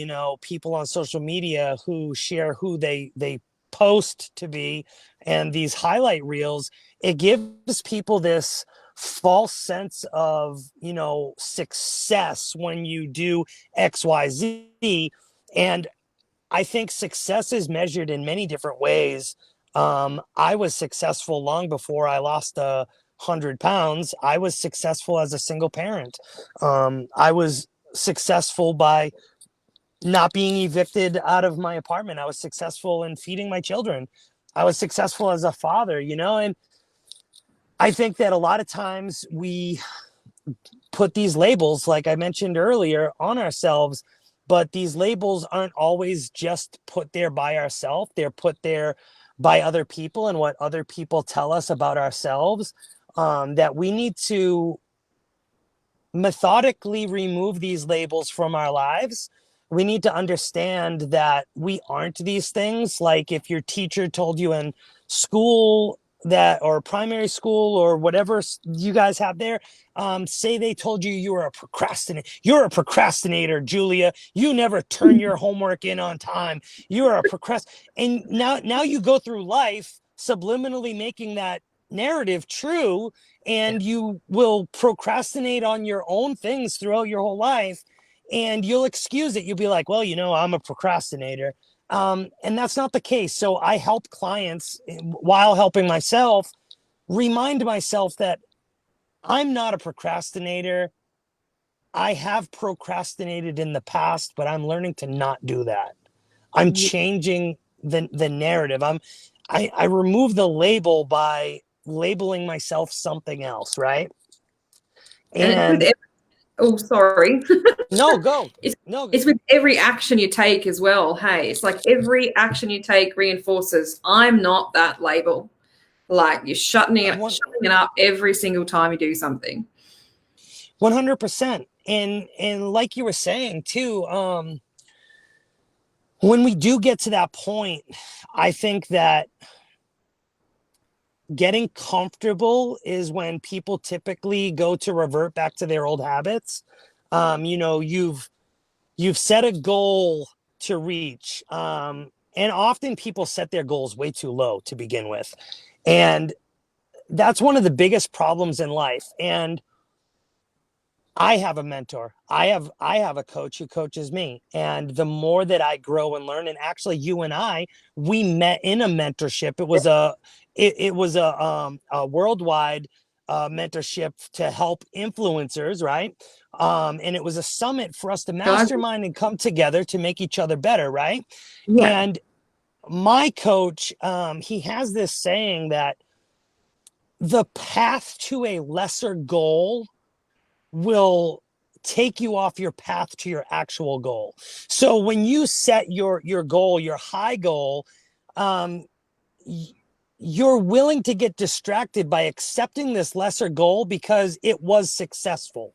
B: people on social media who share who they post to be and these highlight reels, it gives people this false sense of, success when you do XYZ. And I think success is measured in many different ways. I was successful long before I lost 100 pounds. I was successful as a single parent. I was successful by not being evicted out of my apartment. I was successful in feeding my children. I was successful as a father, and I think that a lot of times we put these labels, like I mentioned earlier, on ourselves, but these labels aren't always just put there by ourselves. They're put there by other people and what other people tell us about ourselves. That we need to methodically remove these labels from our lives. We need to understand that we aren't these things. Like if your teacher told you in school that, or primary school or whatever you guys have there, say they told you were a procrastinator. You're a procrastinator, Julia. You never turn your homework in on time. You're a and now you go through life subliminally making that narrative true, and you will procrastinate on your own things throughout your whole life, and you'll excuse it. You'll be like, well, I'm a procrastinator. And that's not the case. So I help clients, while helping myself, remind myself that I'm not a procrastinator. I have procrastinated in the past, but I'm learning to not do that. I'm changing the narrative. I remove the label by labeling myself something else, right?
A: And it's with
B: And
A: oh, sorry.
B: no, go.
A: it's
B: No.
A: it's with every action you take as well. Hey, it's like every action you take reinforces I'm not that label. Like you're shutting it up every single time you do something.
B: 100%. And like you were saying too, when we do get to that point, I think that getting comfortable is when people typically go to revert back to their old habits. You've set a goal to reach, and often people set their goals way too low to begin with, and that's one of the biggest problems in life. And I have a mentor. I have a coach who coaches me. And the more that I grow and learn, and actually you and we met in a mentorship. It was a worldwide mentorship to help influencers, right? And it was a summit for us to
A: Guys,
B: mastermind and come together to make each other better, right?
A: yeah.
B: And my coach, he has this saying that the path to a lesser goal will take you off your path to your actual goal. So when you set your goal, your high goal, um, you're willing to get distracted by accepting this lesser goal because it was successful,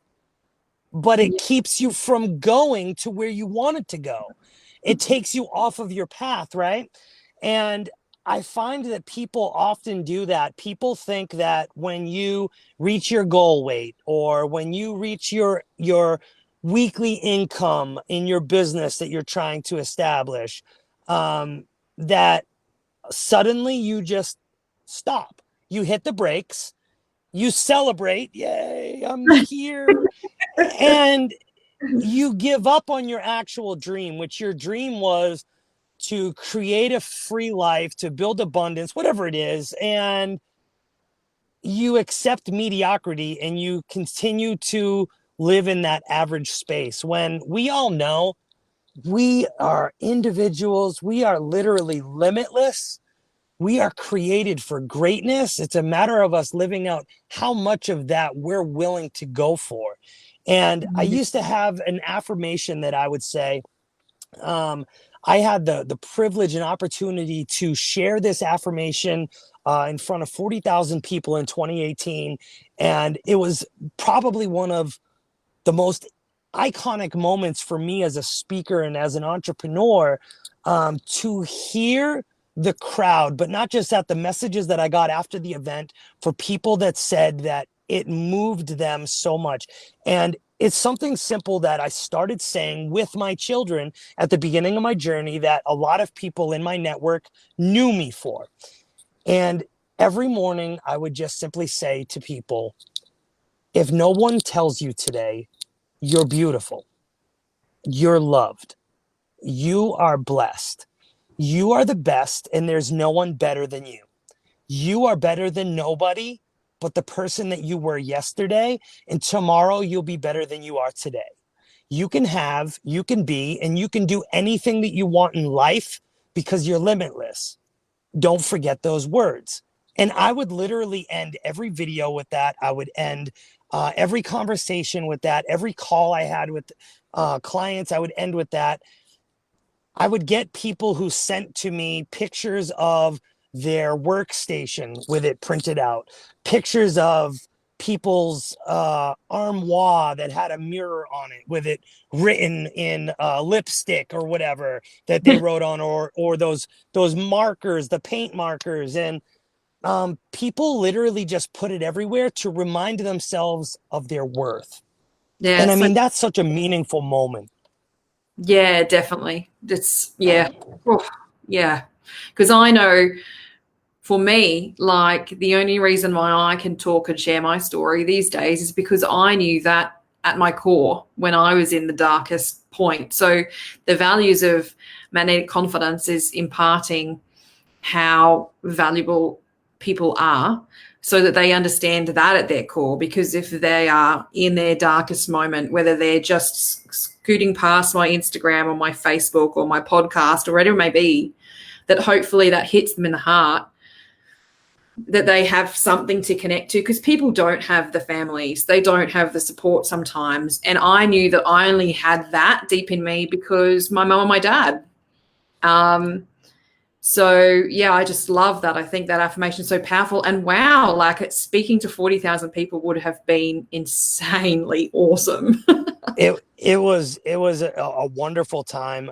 B: but it keeps you from going to where you wanted to go. It takes you off of your path, right? And I find that people often do that. People think that when you reach your goal weight or when you reach your weekly income in your business that you're trying to establish, that suddenly you just stop. You hit the brakes, you celebrate, yay, I'm here. And you give up on your actual dream, which your dream was to create a free life, to build abundance, whatever it is. And you accept mediocrity and you continue to live in that average space when we all know we are individuals. We are literally limitless. We are created for greatness. It's a matter of us living out how much of that we're willing to go for. And I used to have an affirmation that I would say, I had the privilege and opportunity to share this affirmation in front of 40,000 people in 2018. And it was probably one of the most iconic moments for me as a speaker and as an entrepreneur, to hear the crowd, but not just that, the messages that I got after the event for people that said that it moved them so much. And it's something simple that I started saying with my children at the beginning of my journey that a lot of people in my network knew me for. And every morning I would just simply say to people, if no one tells you today, you're beautiful, you're loved, you are blessed, you are the best, and there's no one better than you. You are better than nobody but the person that you were yesterday, and tomorrow you'll be better than you are today. You can have, you can be, and you can do anything that you want in life because you're limitless. Don't forget those words. And I would literally end every video with that. I would end every conversation with that. Every call I had with clients, I would end with that. I would get people who sent to me pictures of their workstation with it printed out, pictures of people's armoire that had a mirror on it with it written in lipstick or whatever that they wrote on, or those markers, the paint markers. And people literally just put it everywhere to remind themselves of their worth.
A: Yeah.
B: And I
A: So
B: mean, that's such a meaningful moment.
A: yeah, definitely. It's yeah. Oh, yeah. Because I know for me, like the only reason why I can talk and share my story these days is because I knew that at my core when I was in the darkest point. So the values of magnetic confidence is imparting how valuable people are so that they understand that at their core. Because if they are in their darkest moment, whether they're just scooting past my Instagram or my Facebook or my podcast or whatever it may be, that hopefully that hits them in the heart, that they have something to connect to, because people don't have the families, they don't have the support sometimes. And I knew that I only had that deep in me because my mum and my dad. So yeah, I just love that. I think that affirmation is so powerful. And wow, like it's speaking to 40,000 people would have been insanely awesome.
B: It was a wonderful time.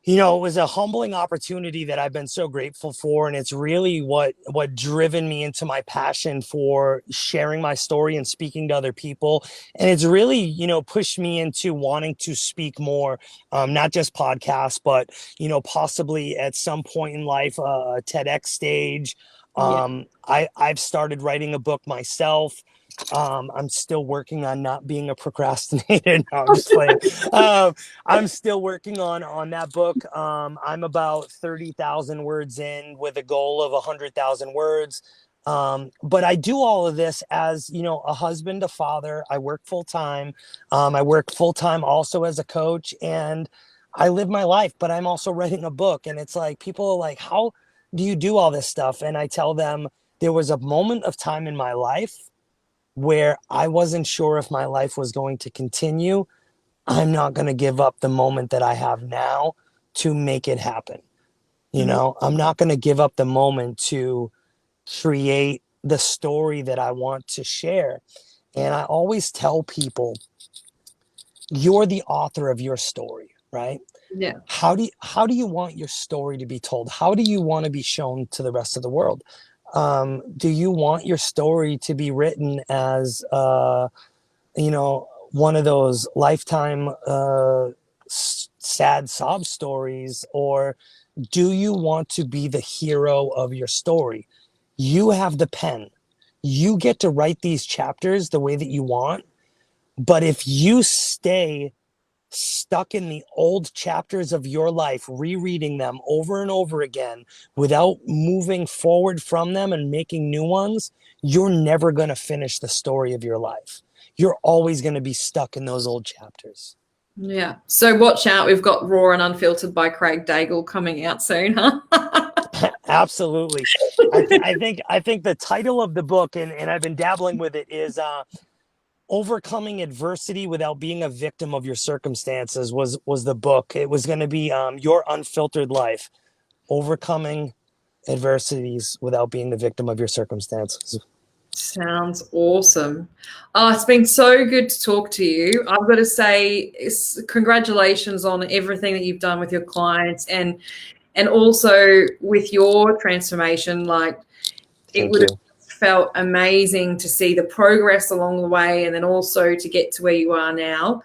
B: You know, it was a humbling opportunity that I've been so grateful for. And it's really what driven me into my passion for sharing my story and speaking to other people. And it's really, you know, pushed me into wanting to speak more, not just podcasts, but, you know, possibly at some point in life, a TEDx stage.
A: Yeah.
B: I've started writing a book myself. I'm still working on not being a procrastinator. No, I'm just playing. I'm still working on that book. I'm about 30,000 words in with a goal of 100,000 words. But I do all of this as, you know, a husband, a father. I work full time. I work full time also as a coach, and I live my life, but I'm also writing a book. And it's like, people are like, how do you do all this stuff? And I tell them there was a moment of time in my life where I wasn't sure if my life was going to continue. I'm not going to give up the moment that I have now to make it happen. You know, I'm not going to give up the moment to create the story that I want to share. And I always tell people, you're the author of your story, right?
A: Yeah.
B: How do you want your story to be told? How do you want to be shown to the rest of the world? Do you want your story to be written as you know, one of those lifetime sad sob stories, or do you want to be the hero of your story? You have the pen. You get to write these chapters the way that you want. But if you stay stuck in the old chapters of your life, rereading them over and over again without moving forward from them and making new ones, you're never going to finish the story of your life. You're always going to be stuck in those old chapters.
A: Yeah. So watch out. We've got Raw and Unfiltered by Craig Doyle coming out soon, huh?
B: Absolutely. I think the title of the book, and I've been dabbling with it, is overcoming adversity without being a victim of your circumstances. Was the book. It was going to be Your Unfiltered Life, overcoming adversities without being the victim of your circumstances.
A: Sounds awesome. Oh, it's been so good to talk to you. I've got to say, congratulations on everything that you've done with your clients and also with your transformation. Like, it
B: Thank
A: would
B: you.
A: have felt amazing to see the progress along the way, and then also to get to where you are now.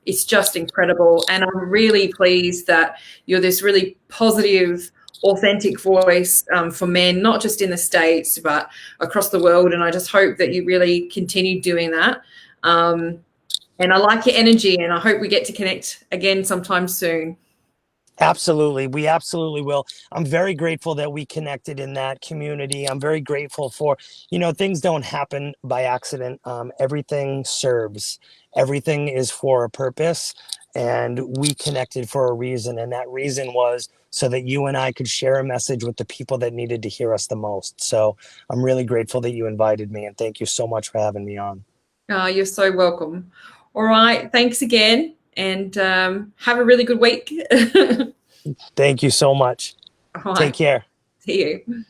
A: It's just incredible, and I'm really pleased that you're this really positive, authentic voice for men, not just in the States but across the world. And I just hope that you really continue doing that. And I like your energy, and I hope we get to connect again sometime soon.
B: Absolutely. We absolutely will. I'm very grateful that we connected in that community. I'm very grateful for, things don't happen by accident. Everything serves, everything is for a purpose. And we connected for a reason. And that reason was so that you and I could share a message with the people that needed to hear us the most. So I'm really grateful that you invited me. And thank you so much for having me on.
A: You're so welcome. All right. Thanks again. And have a really good week.
B: Thank you so much.
A: All
B: Take
A: right.
B: care.
A: See you.